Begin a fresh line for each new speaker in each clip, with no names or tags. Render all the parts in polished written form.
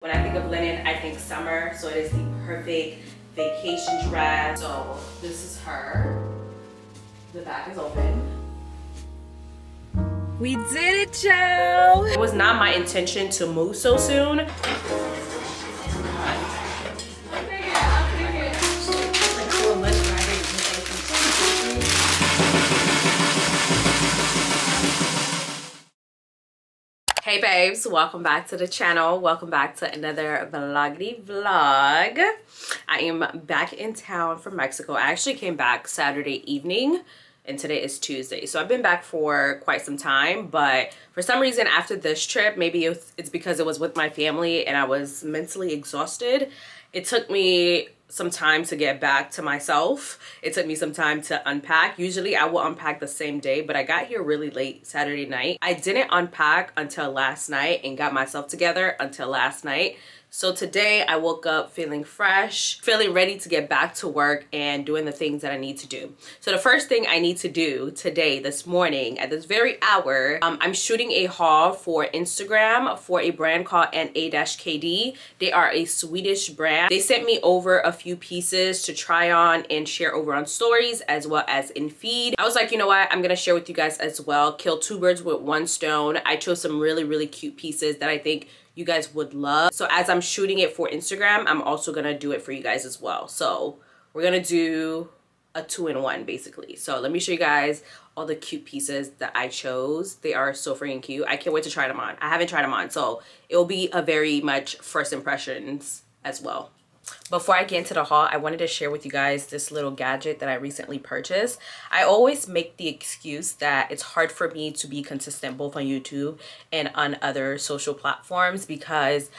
When I think of linen, I think summer, so it is the perfect vacation dress. So this is her. The back is open. We did it, Joe! It was not my intention to move so soon. Hey babes, welcome back to the channel. Welcome back to another vloggity vlog. I am back in town from Mexico. I actually came back Saturday evening and today is Tuesday. So I've been back for quite some time, but for some reason after this trip, maybe it's because it was with my family and I was mentally exhausted. It took me some time to get back to myself. It took me some time to unpack. Usually I will unpack the same day, but I got here really late Saturday night. I didn't unpack until last night and got myself together until last night. So today I woke up feeling fresh, feeling ready to get back to work and doing the things that I need to do. So the first thing I need to do today, this morning, at this very hour, I'm shooting a haul for Instagram for a brand called NA-KD. They are a Swedish brand. They sent me over a few pieces to try on and share over on stories as well as in feed. I was like, you know what? I'm gonna share with you guys as well. Kill two birds with one stone. I chose some really cute pieces that I think you guys would love. So as I'm shooting it for Instagram, I'm also gonna do it for you guys as well. So we're gonna do a 2-in-1 basically. So let me show you guys all the cute pieces that I chose. They are so freaking cute. I can't wait to try them on. I haven't tried them on, so it will be a very much first impressions as well. Before I get into the haul, I wanted to share with you guys this little gadget that I recently purchased. I always make the excuse that it's hard for me to be consistent both on YouTube and on other social platforms because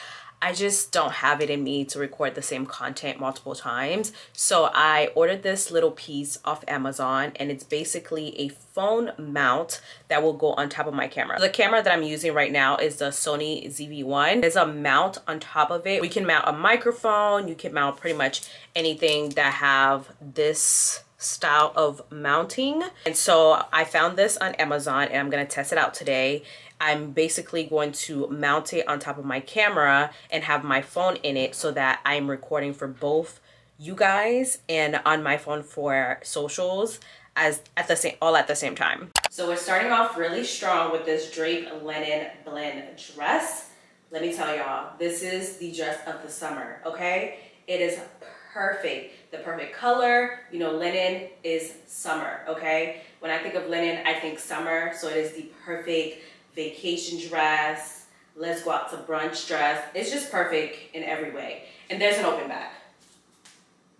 I just don't have it in me to record the same content multiple times. So I ordered this little piece off Amazon and it's basically a phone mount that will go on top of my camera. The camera that I'm using right now is the Sony ZV-1. There's a mount on top of it. We can mount a microphone. You can mount pretty much anything that have this style of mounting. And so I found this on Amazon and I'm gonna test it out today. I'm basically going to mount it on top of my camera and have my phone in it so that I'm recording for both you guys and on my phone for socials all at the same time. So we're starting off really strong with this drape linen blend dress. Let me tell y'all, this is the dress of the summer, okay? It is perfect. The perfect color, you know, linen is summer, okay? When I think of linen, I think summer, so it is the perfect vacation dress, let's go out to brunch dress. It's just perfect in every way. And there's an open back.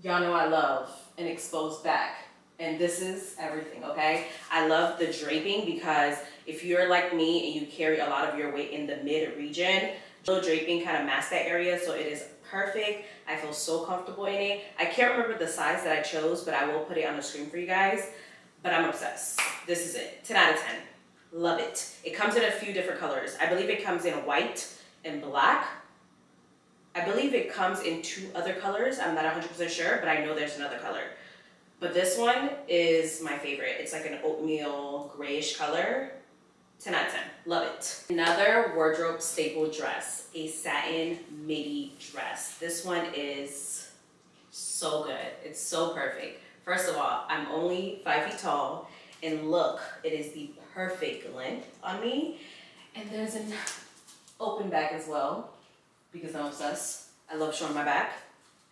Y'all know I love an exposed back. And this is everything, okay? I love the draping because if you're like me and you carry a lot of your weight in the mid region, the draping kind of masks that area, so it is perfect. I feel so comfortable in it. I can't remember the size that I chose, but I will put it on the screen for you guys. But I'm obsessed. This is it. 10 out of 10. Love it. It comes in a few different colors. I believe it comes in white and black. I believe it comes in 2 other colors. I'm not 100% sure, but I know there's another color. But this one is my favorite. It's like an oatmeal grayish color. 10 out of 10. Love it. Another wardrobe staple dress, a satin midi dress. This one is so good. It's so perfect. First of all, I'm only 5 feet tall. And look, it is the perfect length on me. And there's an open back as well because I'm obsessed. I love showing my back,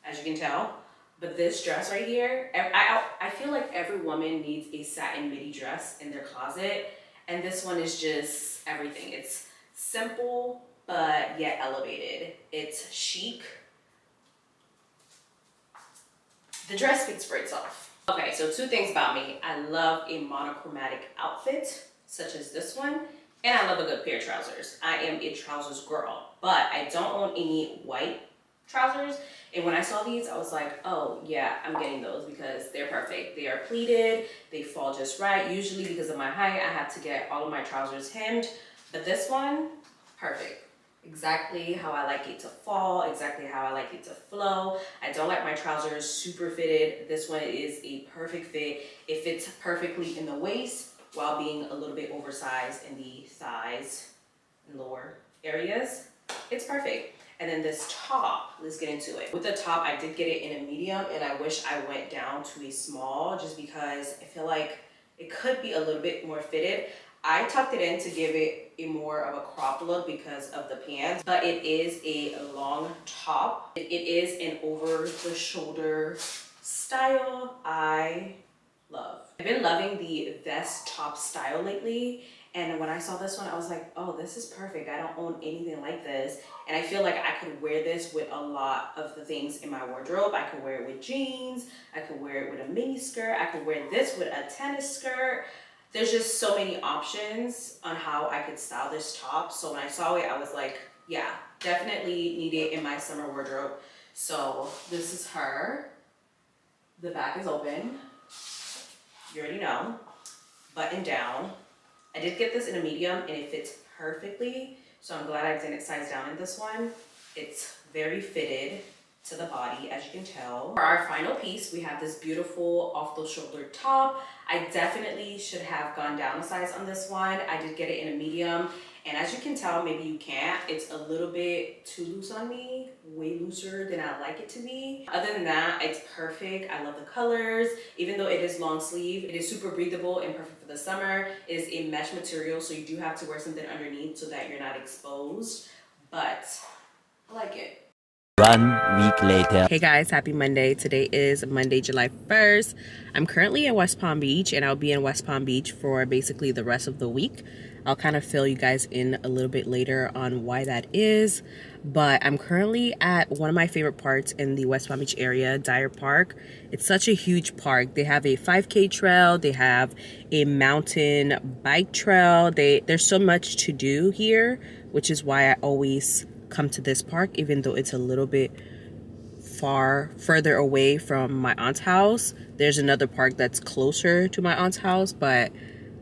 as you can tell. But this dress right here, I feel like every woman needs a satin midi dress in their closet. And this one is just everything. It's simple, but yet elevated. It's chic. The dress speaks for itself. Okay, so 2 things about me. I love a monochromatic outfit, such as this one, and I love a good pair of trousers. I am a trousers girl, but I don't own any white trousers. And when I saw these, I was like, oh yeah, I'm getting those because they're perfect. They are pleated, they fall just right. Usually because of my height, I have to get all of my trousers hemmed, but this one, perfect. Exactly how I like it to fall, exactly how I like it to flow. I don't like my trousers super fitted. This one is a perfect fit. It fits perfectly in the waist while being a little bit oversized in the thighs and lower areas. It's perfect. And then this top, let's get into it. With the top, I did get it in a medium, and I wish I went down to a small just because I feel like it could be a little bit more fitted. I tucked it in to give it a more of a crop look because of the pants, but it is a long top. It is an over the shoulder style I love. I've been loving the vest top style lately, and when I saw this one, I was like, oh, this is perfect. I don't own anything like this, and I feel like I could wear this with a lot of the things in my wardrobe. I could wear it with jeans, I could wear it with a mini skirt, I could wear this with a tennis skirt. There's just so many options on how I could style this top. So when I saw it, I was like, yeah, definitely need it in my summer wardrobe. So this is her. The back is open. You already know. Button down. I did get this in a medium and it fits perfectly. So I'm glad I didn't size down in this one. It's very fitted to the body, as you can tell. For our final piece, we have this beautiful off the shoulder top. I definitely should have gone down a size on this one. I did get it in a medium, and as you can tell, maybe you can't, it's a little bit too loose on me, way looser than I like it to be. Other than that, it's perfect. I love the colors. Even though it is long sleeve, it is super breathable and perfect for the summer. It is a mesh material, so you do have to wear something underneath so that you're not exposed, but I like it.
1 week later.
Hey guys, happy Monday. Today is Monday, July 1st. I'm currently in West Palm Beach, and I'll be in West Palm Beach for basically the rest of the week. I'll kind of fill you guys in a little bit later on why that is, but I'm currently at one of my favorite parks in the West Palm Beach area, Dyer Park. It's such a huge park. They have a 5K trail, they have a mountain bike trail. There's so much to do here, which is why I always come to this park, even though it's a little bit further away from my aunt's house. There's another park that's closer to my aunt's house, but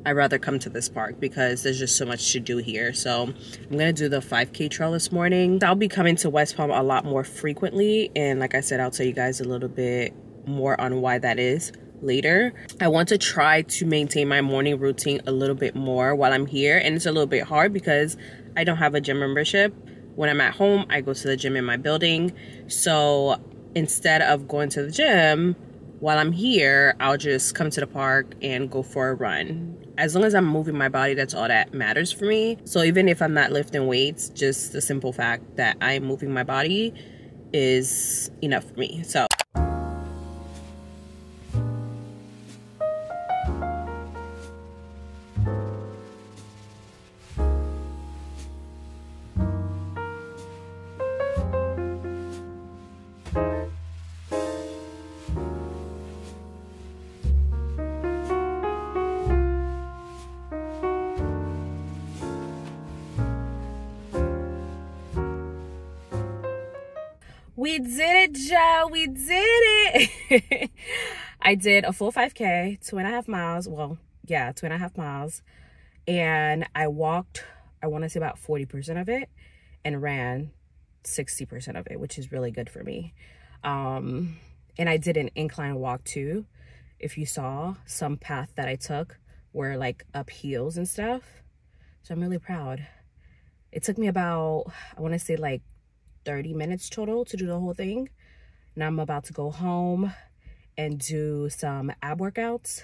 I'd rather come to this park because there's just so much to do here. So I'm gonna do the 5K trail this morning. I'll be coming to West Palm a lot more frequently, and like I said, I'll tell you guys a little bit more on why that is later. I want to try to maintain my morning routine a little bit more while I'm here, and it's a little bit hard because I don't have a gym membership. When I'm at home, I go to the gym in my building. So instead of going to the gym while I'm here, I'll just come to the park and go for a run. As long as I'm moving my body, that's all that matters for me. So even if I'm not lifting weights, just the simple fact that I'm moving my body is enough for me. So we did it, Joe. We did it. I did a full 5K, 2.5 miles. Well, yeah, 2.5 miles. And I walked, I want to say about 40% of it, and ran 60% of it, which is really good for me. And I did an incline walk too. If you saw, some path that I took were like up hills and stuff. So I'm really proud. It took me about, I want to say like 30 minutes total to do the whole thing. Now I'm about to go home and do some ab workouts,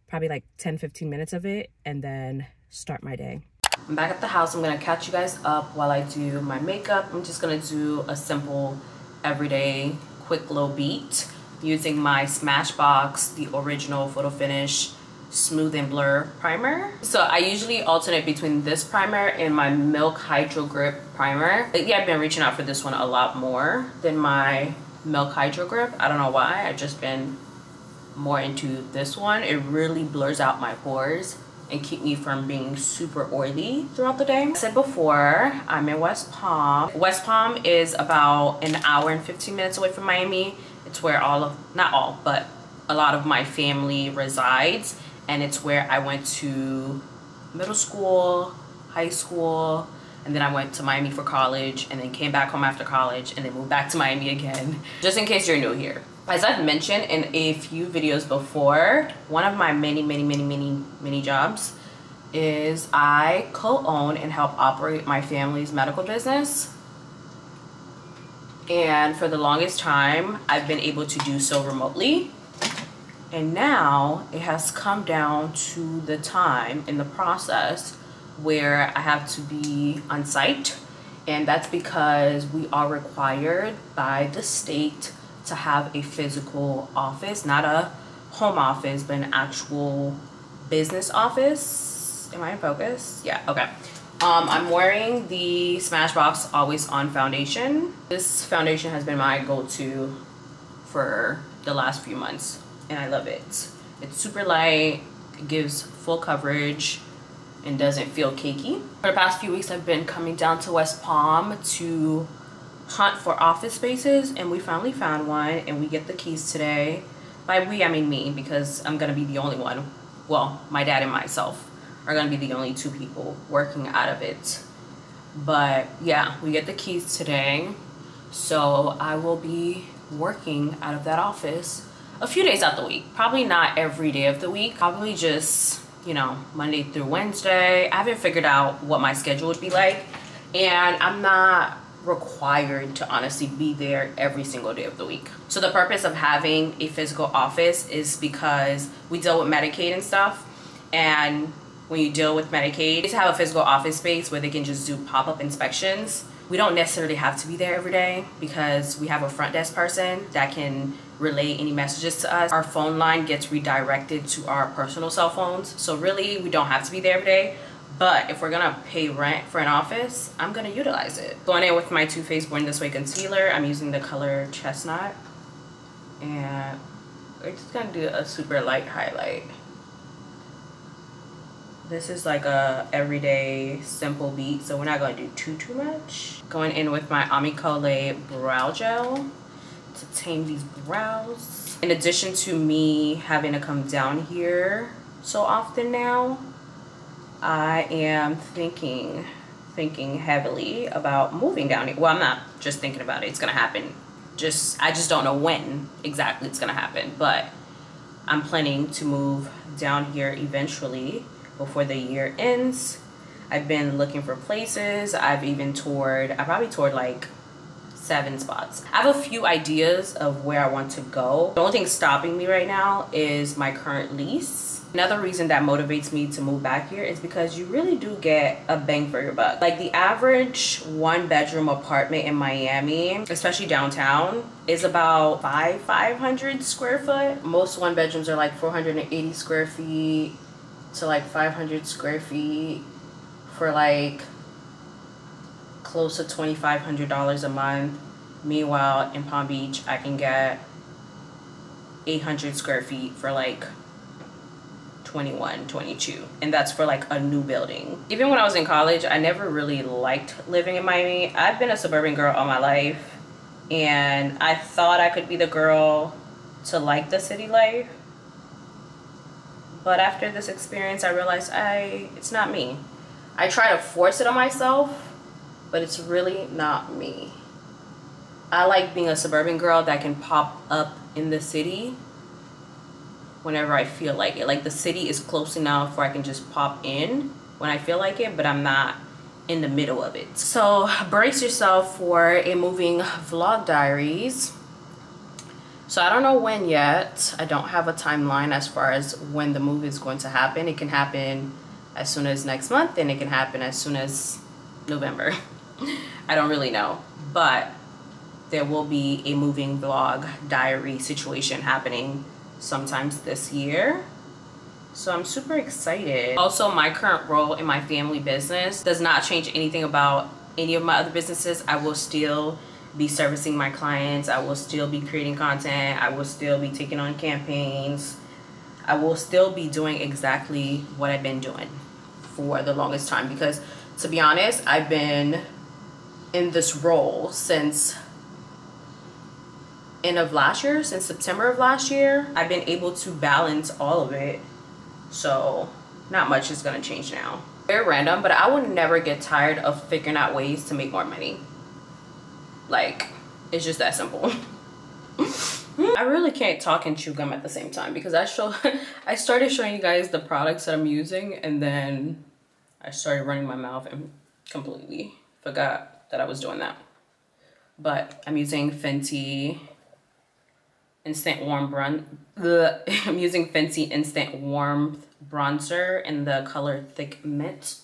probably like 10-15 minutes of it, and then start my day. I'm back at the house. I'm gonna catch you guys up while I do my makeup. I'm just gonna do a simple everyday quick little beat using my Smashbox, the original Photo Finish Smooth and Blur primer. So I usually alternate between this primer and my Milk Hydro Grip primer. Lately I've been reaching out for this one a lot more than my Milk Hydro Grip. I don't know why. I've just been more into this one. It really blurs out my pores and keep me from being super oily throughout the day. I said before, I'm in West Palm. West Palm is about an hour and 15 minutes away from Miami. It's where not all, but a lot of my family resides. And it's where I went to middle school, high school, and then I went to Miami for college, and then came back home after college, and then moved back to Miami again, just in case you're new here. As I've mentioned in a few videos before, one of my many jobs is I co-own and help operate my family's medical business. And for the longest time, I've been able to do so remotely. And now it has come down to the time in the process where I have to be on site. And that's because we are required by the state to have a physical office, not a home office, but an actual business office. Am I in focus? Yeah, okay. I'm wearing the Smashbox Always On foundation. This foundation has been my go-to for the last few months, and I love it. It's super light, it gives full coverage, and doesn't feel cakey. For the past few weeks, I've been coming down to West Palm to hunt for office spaces, and we finally found one, and we get the keys today. By we, I mean me, because I'm gonna be the only one. Well, my dad and myself are gonna be the only two people working out of it. But yeah, we get the keys today, so I will be working out of that office a few days out the week. Probably not every day of the week, probably just, you know, Monday through Wednesday. I haven't figured out what my schedule would be like, and I'm not required to honestly be there every single day of the week. So the purpose of having a physical office is because we deal with Medicaid and stuff, and when you deal with Medicaid, it's to have a physical office space where they can just do pop-up inspections. We don't necessarily have to be there every day because we have a front desk person that can relay any messages to us. Our phone line gets redirected to our personal cell phones, so really we don't have to be there every day. But if we're gonna pay rent for an office, I'm gonna utilize it. Going in with my Too Faced Born This Way concealer, I'm using the color Chestnut, and we're just gonna do a super light highlight. This is like a everyday simple beat, so we're not gonna do too much. Going in with my Amicole brow gel to tame these brows. In addition to me having to come down here so often now, I am thinking heavily about moving down here. Well, I'm not just thinking about it, it's gonna happen. I just don't know when exactly it's gonna happen, but I'm planning to move down here eventually before the year ends. I've been looking for places. I probably toured like 7 spots. I have a few ideas of where I want to go. The only thing stopping me right now is my current lease. Another reason that motivates me to move back here is because you really do get a bang for your buck. Like the average 1-bedroom apartment in Miami, especially downtown, is about 500 square foot. Most 1-bedrooms are like 480 square feet to like 500 square feet for like close to $2,500 a month. Meanwhile, in Palm Beach, I can get 800 square feet for like 21, 22, and that's for like a new building. Even when I was in college, I never really liked living in Miami. I've been a suburban girl all my life, and I thought I could be the girl to like the city life, but after this experience I realized it's not me. I try to force it on myself, but it's really not me. I like being a suburban girl that can pop up in the city whenever I feel like it. Like the city is close enough where I can just pop in when I feel like it, but I'm not in the middle of it. So brace yourself for a moving vlog diaries. So I don't know when yet. I don't have a timeline as far as when the move is going to happen. It can happen as soon as next month, and it can happen as soon as November. I don't really know, but there will be a moving vlog diary situation happening sometimes this year, so I'm super excited. Also, my current role in my family business does not change anything about any of my other businesses. I will still be servicing my clients, I will still be creating content, I will still be taking on campaigns, I will still be doing exactly what I've been doing for the longest time, because to be honest, I've been in this role since end of last year, since September of last year. I've been able to balance all of it, so not much is gonna change now. Very random, but I will never get tired of figuring out ways to make more money. Like, it's just that simple. I really can't talk and chew gum at the same time because I started showing you guys the products that I'm using, and then I started running my mouth and completely forgot that I was doing that. but I'm using Fenty Instant Warm I'm using Fenty Instant Warmth Bronzer in the color Thick Mint.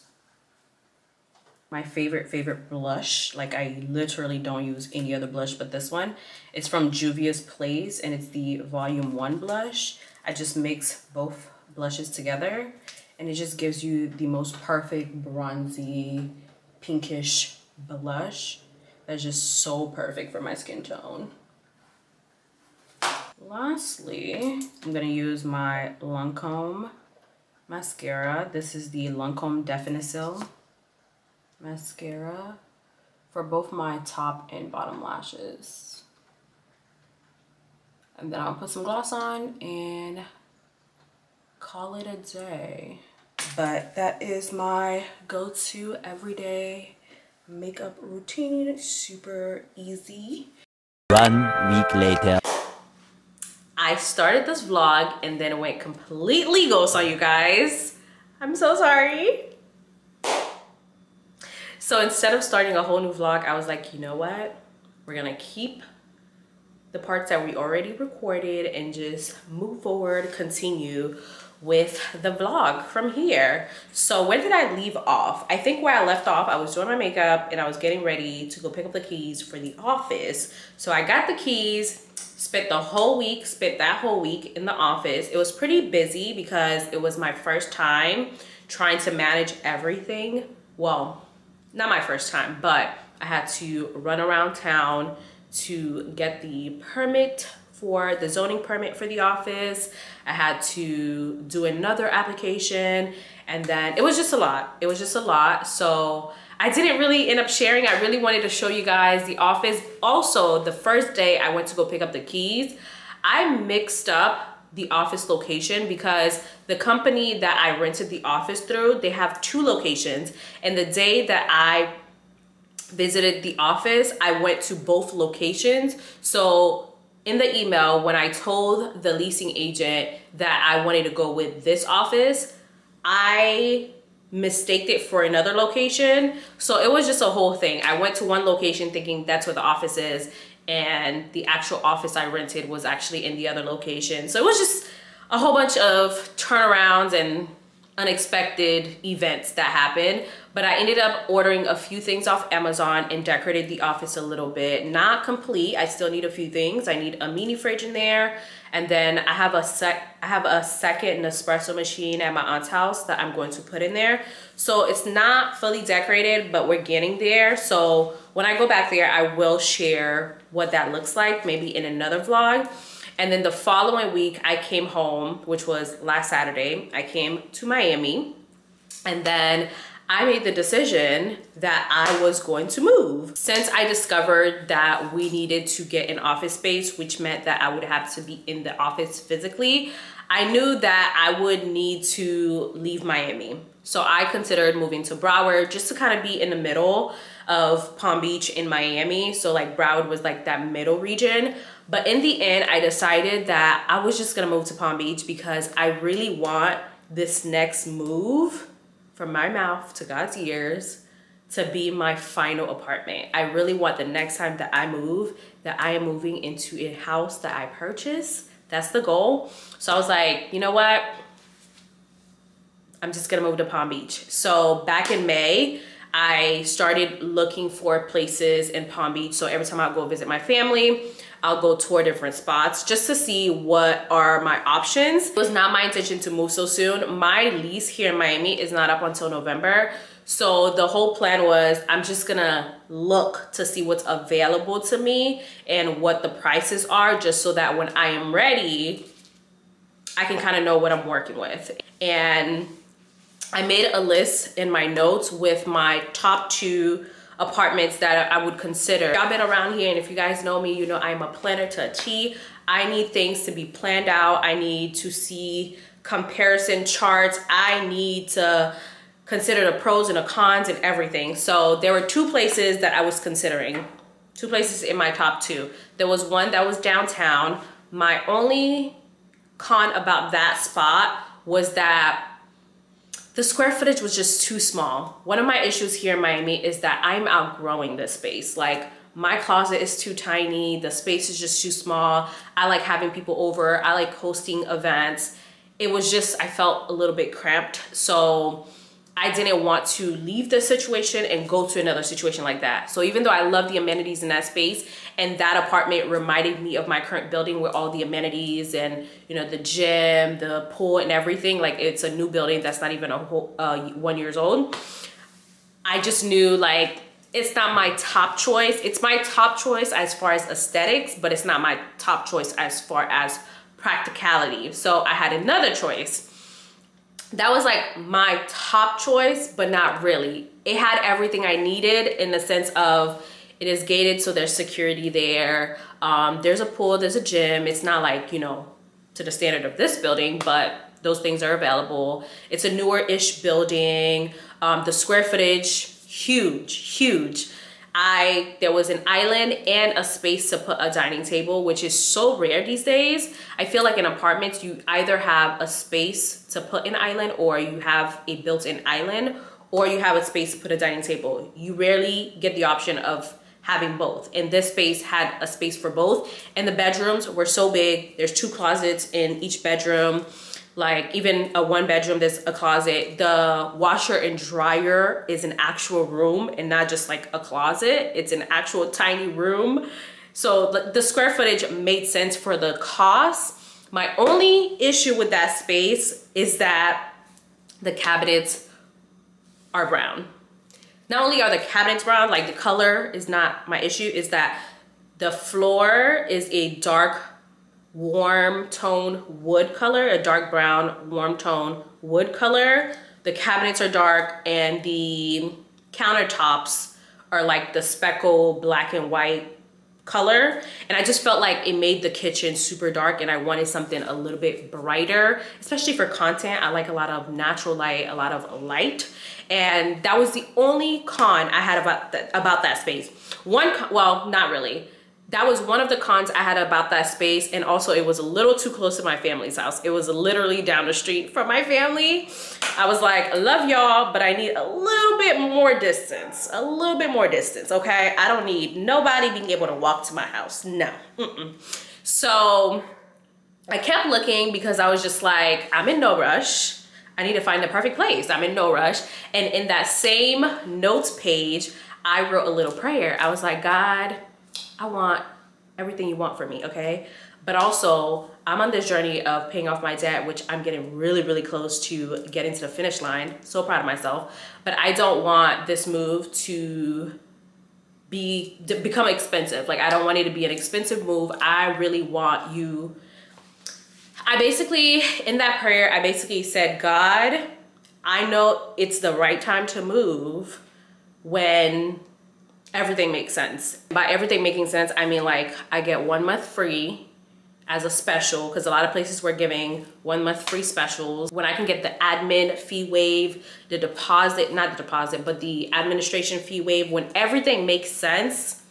My favorite blush. Like, I literally don't use any other blush but this one. It's from Juvia's Place and it's the Volume 1 blush. I just mix both blushes together and it just gives you the most perfect bronzy pinkish blush that's just so perfect for my skin tone. Lastly, I'm gonna use my Lancome mascara. This is the Lancome Definisil mascara for both my top and bottom lashes. And then I'll put some gloss on and call it a day. But that is my go-to everyday makeup routine. Super easy.
1 week later.
I started this vlog and then it went completely ghost on you guys. I'm so sorry. So instead of starting a whole new vlog, I was like, you know what? We're gonna keep the parts that we already recorded and just move forward, continue with the vlog from here. So where did I leave off? I think where I left off, I was doing my makeup and I was getting ready to go pick up the keys for the office. So I got the keys, spent that whole week in the office. It was pretty busy because it was my first time trying to manage everything. Well, not my first time, but I had to run around town to get the permit for the zoning permit for the office. I had to do another application and then it was just a lot. It was just a lot. So I didn't really end up sharing. I really wanted to show you guys the office. Also, the first day I went to go pick up the keys, I mixed up the office location because the company that I rented the office through, they have 2 locations. And the day that I visited the office, I went to both locations. So in the email, when I told the leasing agent that I wanted to go with this office, I mistaked it for another location. So it was just a whole thing. I went to one location thinking that's where the office is, and the actual office I rented was actually in the other location. So it was just a whole bunch of turnarounds and unexpected events that happened. But I ended up ordering a few things off Amazon and decorated the office a little bit. Not complete, I still need a few things. I need a mini fridge in there. And then I have a second Nespresso machine at my aunt's house that I'm going to put in there. So it's not fully decorated, but we're getting there. So when I go back there, I will share what that looks like, maybe in another vlog. And then the following week, I came home, which was last Saturday. I came to Miami, and then I made the decision that I was going to move. Since I discovered that we needed to get an office space, which meant that I would have to be in the office physically, I knew that I would need to leave Miami. So I considered moving to Broward just to kind of be in the middle of Palm Beach and Miami. So like Broward was like that middle region. But in the end, I decided that I was just gonna move to Palm Beach because I really want this next move, from my mouth to God's ears, to be my final apartment. I really want the next time that I move, that I am moving into a house that I purchase. That's the goal. So I was like, you know what? I'm just gonna move to Palm Beach. So back in May, I started looking for places in Palm Beach. So every time I go visit my family, I'll go tour different spots just to see what are my options. It was not my intention to move so soon. My lease here in Miami is not up until November. So the whole plan was I'm just gonna look to see what's available to me and what the prices are, just so that when I am ready, I can kind of know what I'm working with. And I made a list in my notes with my top 2 apartments that I would consider. Y'all been around here, and if you guys know me, you know I'm a planner to a T. I need things to be planned out. I need to see comparison charts. I need to consider the pros and the cons and everything. So there were 2 places that I was considering. 2 places in my top 2. There was one that was downtown. My only con about that spot was that the square footage was just too small. One of my issues here in Miami is that I'm outgrowing this space. Like, my closet is too tiny. The space is just too small. I like having people over. I like hosting events. It was just, I felt a little bit cramped. So I didn't want to leave the situation and go to another situation like that. So even though I love the amenities in that space, and that apartment reminded me of my current building with all the amenities and, you know, the gym, the pool and everything, like it's a new building that's not even a whole 1 year old. I just knew like, it's not my top choice. It's my top choice as far as aesthetics, but it's not my top choice as far as practicality. So I had another choice. That was like my top choice, but not really. It had everything I needed in the sense of it is gated, so there's security there. There's a pool, there's a gym. It's not like, you know, to the standard of this building, but those things are available. It's a newer-ish building. The square footage, huge. There was an island and a space to put a dining table, which is so rare these days. I feel like in apartments, you either have a space to put an island, or you have a built-in island, or you have a space to put a dining table. You rarely get the option of having both. And this space had a space for both. And the bedrooms were so big. There's 2 closets in each bedroom. Like even a 1 bedroom, there's a closet. The washer and dryer is an actual room and not just like a closet. It's an actual tiny room. So the square footage made sense for the cost. My only issue with that space is that the cabinets are brown. Not only are the cabinets brown, like the color is not my issue, is that the floor is a dark warm tone wood color, a dark brown warm tone wood color. The cabinets are dark and the countertops are like the speckle black and white color. And I just felt like it made the kitchen super dark, and I wanted something a little bit brighter, especially for content. I like a lot of natural light, a lot of light. And that was the only con I had about that space. Well, not really. That was one of the cons I had about that space. And also it was a little too close to my family's house. It was literally down the street from my family. I was like, I love y'all, but I need a little bit more distance. A little bit more distance, okay? I don't need nobody being able to walk to my house. No. So I kept looking because I was just like, I'm in no rush. I need to find the perfect place. I'm in no rush. And in that same notes page, I wrote a little prayer. I was like, God, I want everything you want for me, okay? But also, I'm on this journey of paying off my debt, which I'm getting really close to getting to the finish line. So proud of myself. But I don't want this move to become expensive. Like, I don't want it to be an expensive move. I really want you. I basically, in that prayer, I basically said, God, I know it's the right time to move when everything makes sense. By everything making sense, I mean like I get 1 month free as a special, because a lot of places were giving 1 month free specials. When I can get the admin fee waive, the deposit, not the deposit, but the administration fee waive, when everything makes sense,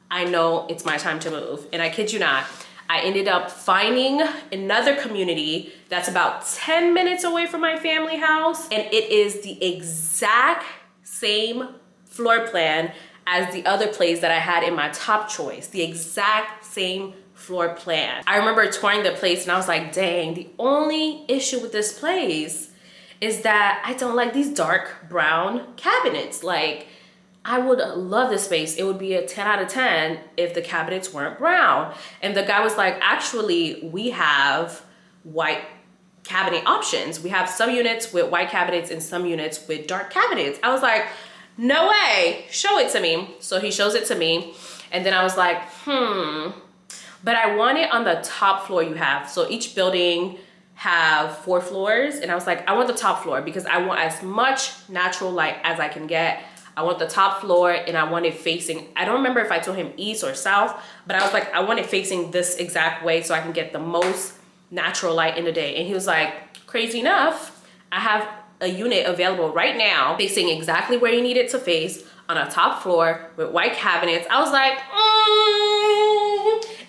I know it's my time to move. And I kid you not, I ended up finding another community that's about 10 minutes away from my family house, and it is the exact same floor plan as the other place that I had in my top choice. The exact same floor plan. I remember touring the place and I was like, dang, the only issue with this place is that I don't like these dark brown cabinets. Like, I would love this space. It would be a 10 out of 10 if the cabinets weren't brown. And the guy was like, actually, we have white cabinet options. We have some units with white cabinets and some units with dark cabinets. I was like, no way, show it to me. So he shows it to me. And then I was like, but I want it on the top floor you have. So each building have 4 floors. And I was like, I want the top floor because I want as much natural light as I can get. I want the top floor, and I want it facing, I don't remember if I told him east or south, but I was like, I want it facing this exact way so I can get the most natural light in the day. And he was like, crazy enough, I have a unit available right now facing exactly where you need it to face on a top floor with white cabinets. I was like,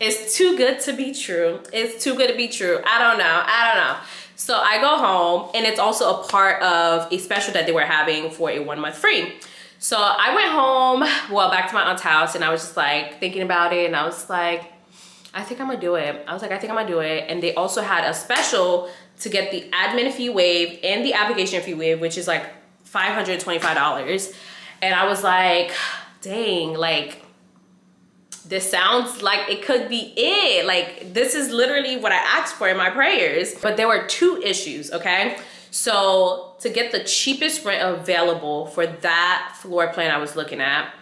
it's too good to be true. It's too good to be true. I don't know. So I go home, and it's also a part of a special that they were having for a 1 month free. So I went home, well, back to my aunt's house, and I was just like thinking about it, and I was like, I think I'm gonna do it. I was like, I think I'm gonna do it. And they also had a special to get the admin fee waived and the application fee waived, which is like $525. And I was like, dang, like, this sounds like it could be it. Like, this is literally what I asked for in my prayers. But there were two issues, okay? So to get the cheapest rent available for that floor plan I was looking at,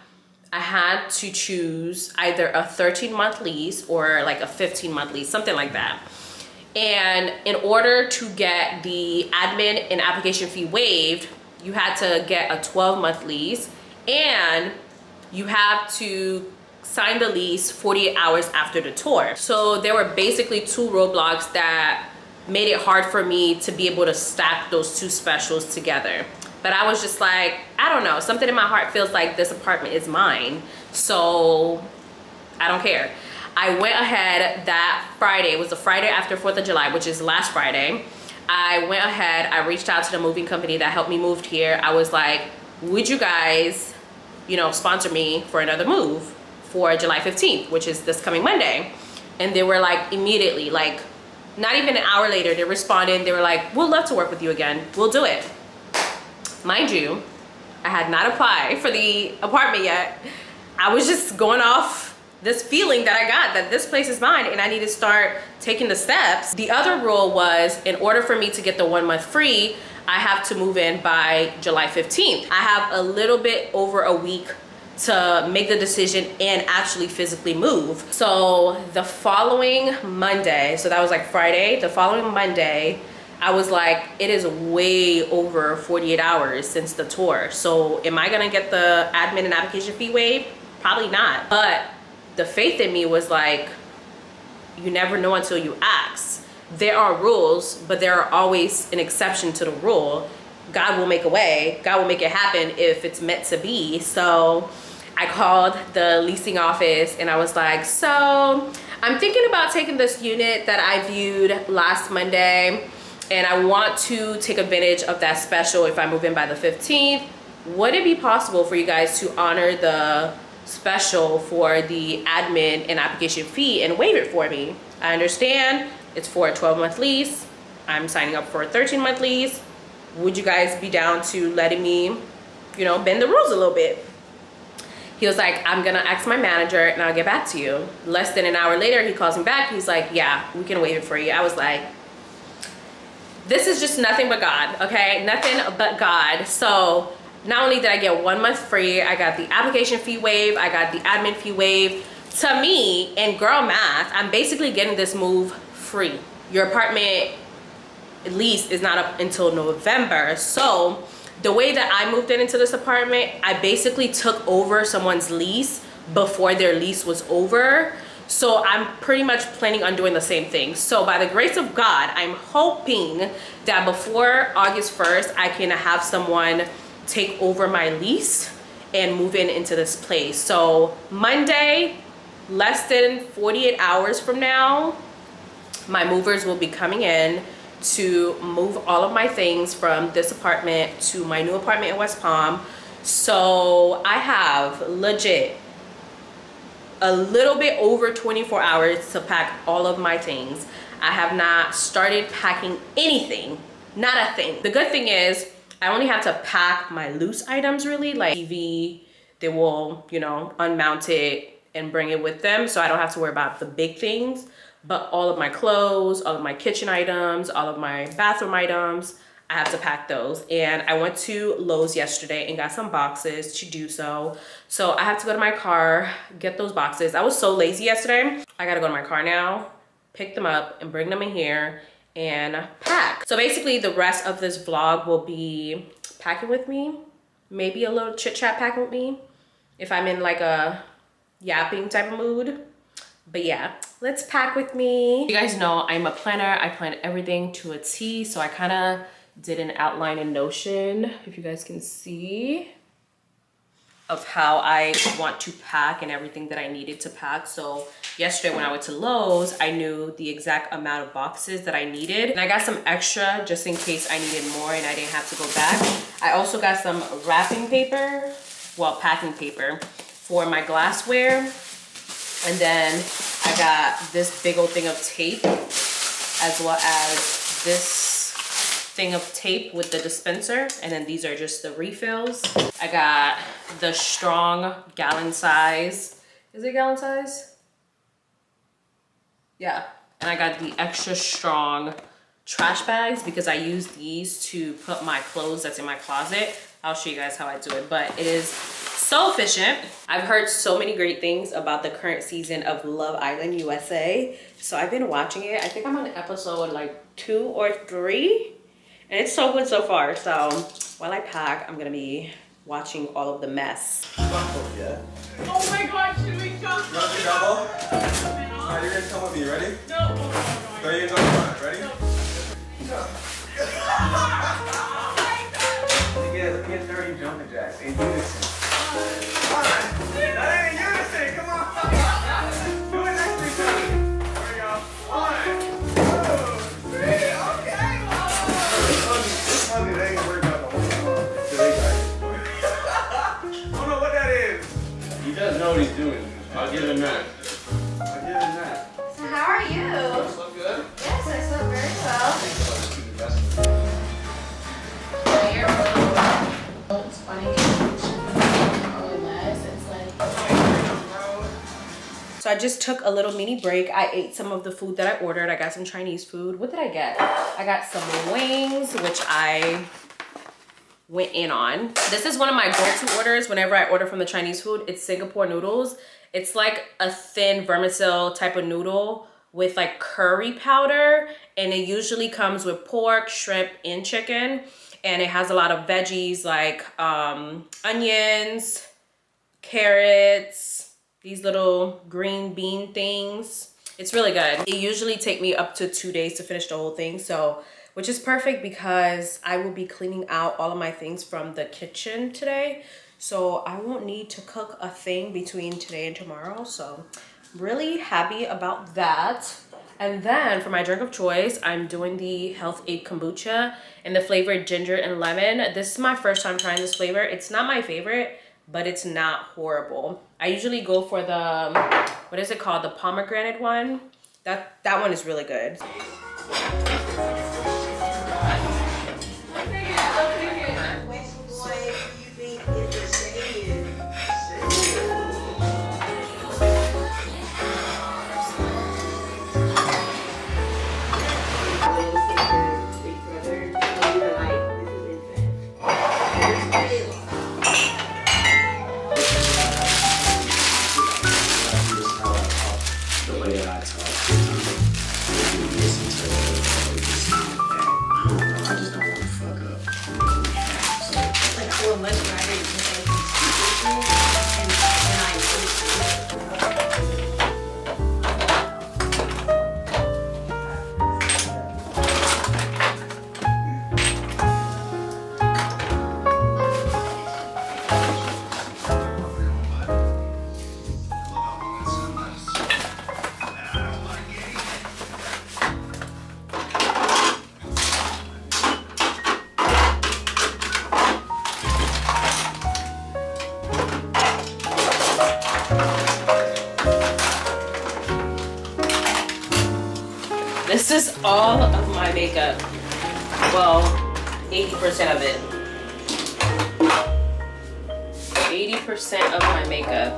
I had to choose either a 13-month lease or like a 15-month lease, something like that. And in order to get the admin and application fee waived, you had to get a 12-month lease, and you have to sign the lease 48 hours after the tour. So there were basically two roadblocks that made it hard for me to be able to stack those two specials together. But I was just like, I don't know, something in my heart feels like this apartment is mine, so I don't care. I went ahead that Friday, it was the Friday after 4th of July, which is last Friday. I went ahead, I reached out to the moving company that helped me move here. I was like, would you guys, you know, sponsor me for another move for July 15th, which is this coming Monday? And they were like, immediately, like not even an hour later, they responded. They were like, we'll love to work with you again. We'll do it. Mind you, I had not applied for the apartment yet. I was just going off this feeling that I got that this place is mine and I need to start taking the steps. The other rule was, in order for me to get the 1 month free, I have to move in by July 15th. I have a little bit over a week to make the decision and actually physically move. So the following Monday, so that was like Friday, the following Monday, I was like, it is way over 48 hours since the tour. So am I gonna get the admin and application fee waived? Probably not. But the faith in me was like, you never know until you ask. There are rules, but there are always an exception to the rule. God will make a way. God will make it happen if it's meant to be. So I called the leasing office and I was like, so I'm thinking about taking this unit that I viewed last Monday, and I want to take advantage of that special if I move in by the 15th. Would it be possible for you guys to honor the special for the admin and application fee and waive it for me? I understand it's for a 12-month lease. I'm signing up for a 13-month lease. Would you guys be down to letting me, you know, bend the rules a little bit? He was like, I'm gonna ask my manager and I'll get back to you. Less than an hour later, he calls me back. He's like, yeah, we can waive it for you. I was like, this is just nothing but God, okay? Nothing but God. So not only did I get 1 month free, I got the application fee waived, I got the admin fee waived. To me, in girl math, I'm basically getting this move free. Your apartment lease is not up until November. So the way that I moved into this apartment, I basically took over someone's lease before their lease was over. So I'm pretty much planning on doing the same thing. So by the grace of God, I'm hoping that before August 1st, I can have someone take over my lease and move into this place. So Monday, less than 48 hours from now, my movers will be coming in to move all of my things from this apartment to my new apartment in West Palm. So I have legit a little bit over 24 hours to pack all of my things. I have not started packing anything, not a thing. The good thing is I only have to pack my loose items, really, like TV. They will, you know, unmount it and bring it with them, so I don't have to worry about the big things. But all of my clothes, all of my kitchen items, all of my bathroom items, I have to pack those. And I went to Lowe's yesterday and got some boxes to do so. So I have to go to my car, get those boxes. I was so lazy yesterday. I gotta go to my car now, pick them up and bring them in here and pack. So basically the rest of this vlog will be packing with me, maybe a little chit chat packing with me if I'm in like a yapping type of mood. But yeah, let's pack with me. You guys know I'm a planner. I plan everything to a T. So I kind of did an outline in Notion, if you guys can see, of how I want to pack and everything that I needed to pack. So yesterday when I went to Lowe's, I knew the exact amount of boxes that I needed. And I got some extra just in case I needed more and I didn't have to go back. I also got some wrapping paper well, packing paper for my glassware. And then I got this big old thing of tape, as well as this thing of tape with the dispenser. And then these are just the refills. I got the strong gallon size. Is it gallon size? Yeah. And I got the extra strong trash bags because I use these to put my clothes that's in my closet. I'll show you guys how I do it, but it is so efficient. I've heard so many great things about the current season of Love Island USA. So I've been watching it. I think I'm on episode like 2 or 3. And it's so good so far. So while I pack, I'm gonna be watching all of the mess.
Yeah.
Oh my God, should we go?
You want to double? Alright, you're gonna come with me, ready?
No.
So you're gonna go front, ready?
No.
Let me get 30 jumping jacks in unison. Come on. That ain't in unison, come on. Do it next to each other. There we go. 1, 2, 3, okay. This huggy, they ain't worried about the whole time. I don't know what that is.
He does know what he's doing. I'll give him that.
I'll give him that.
So how are you?
Look good?
Yes, I slept very well. It's funny.
So I just took a little mini break. I ate some of the food that I ordered. I got some Chinese food. What did I get? I got some wings, which I went in on. This is one of my go-to orders whenever I order from the Chinese food. It's Singapore noodles. It's like a thin vermicelli type of noodle with like curry powder, and it usually comes with pork, shrimp, and chicken. And it has a lot of veggies like onions, carrots, these little green bean things. It's really good. It usually takes me up to 2 days to finish the whole thing, so which is perfect because I will be cleaning out all of my things from the kitchen today. So I won't need to cook a thing between today and tomorrow. So really happy about that. And then for my drink of choice, I'm doing the Health Aid Kombucha in the flavor ginger and lemon. This is my first time trying this flavor. It's not my favorite, but it's not horrible. I usually go for the, what is it called? The pomegranate one. That one is really good. This is all of my makeup. Well, 80% of it. 80% of my makeup.